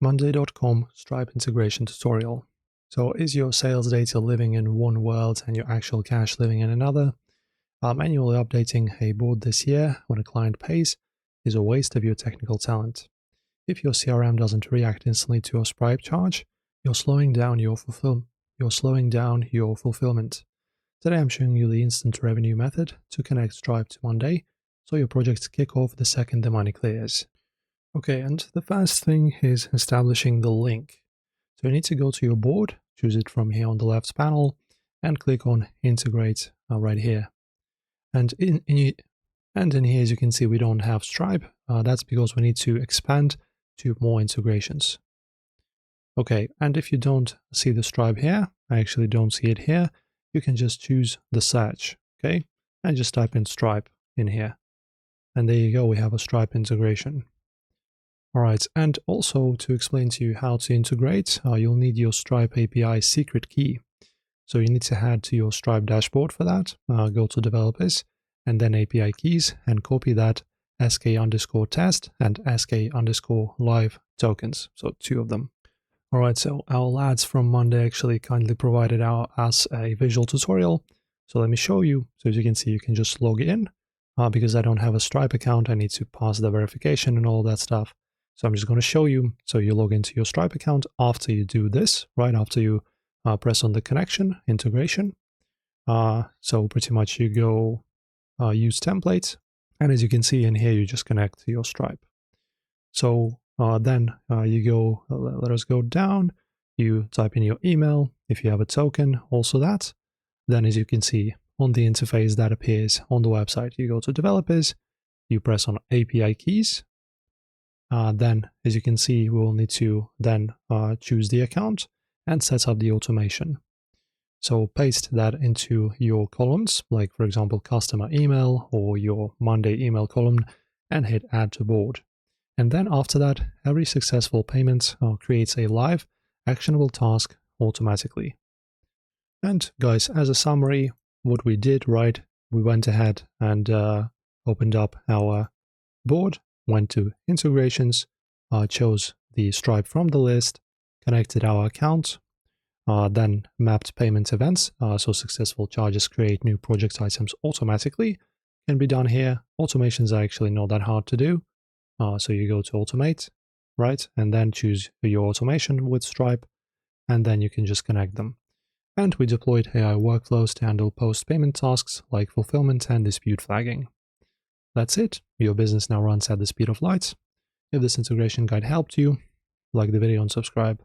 Monday.com Stripe integration tutorial. So is your sales data living in one world and your actual cash living in another? Manually updating a board this year when a client pays is a waste of your technical talent. If your CRM doesn't react instantly to your Stripe charge, you're slowing down your fulfillment. Today I'm showing you the instant revenue method to connect Stripe to Monday, so your projects kick off the second the money clears. Okay, and the first thing is establishing the link. So you need to go to your board, choose it from here on the left panel, and click on Integrate right here. And in here, as you can see, we don't have Stripe. That's because we need to expand to more integrations. Okay, and if you don't see the Stripe here, I actually don't see it here, you can just choose the search, okay? And just type in Stripe in here. And there you go, we have a Stripe integration. All right, and also to explain to you how to integrate, you'll need your Stripe API secret key. So you need to head to your Stripe dashboard for that, go to developers, and then API keys, and copy that sk_test and sk_live tokens, so 2 of them. All right, so our lads from Monday actually kindly provided us a visual tutorial. So let me show you. So as you can see, you can just log in. Because I don't have a Stripe account, I need to pass the verification and all that stuff. So I'm just going to show you. So you log into your Stripe account after you do this, right after you press on the connection integration. So pretty much you go use template. And as you can see in here, you just connect to your Stripe. So then you go, let us go down. You type in your email. If you have a token, also that. Then as you can see on the interface that appears on the website, you go to developers, you press on API keys. Then, as you can see, we will need to then choose the account and set up the automation. So paste that into your columns, like for example, customer email or your Monday email column, and hit add to board. And then after that, every successful payment creates a live actionable task automatically. And guys, as a summary, what we did, right, we went ahead and opened up our board, went to integrations, chose the Stripe from the list, connected our account, then mapped payment events, so successful charges create new project items automatically. Can be done here. Automations are actually not that hard to do. So you go to automate, right, and then choose your automation with Stripe, and then you can just connect them. And we deployed AI workflows to handle post-payment tasks like fulfillment and dispute flagging. That's it. Your business now runs at the speed of light. If this integration guide helped you, like the video and subscribe.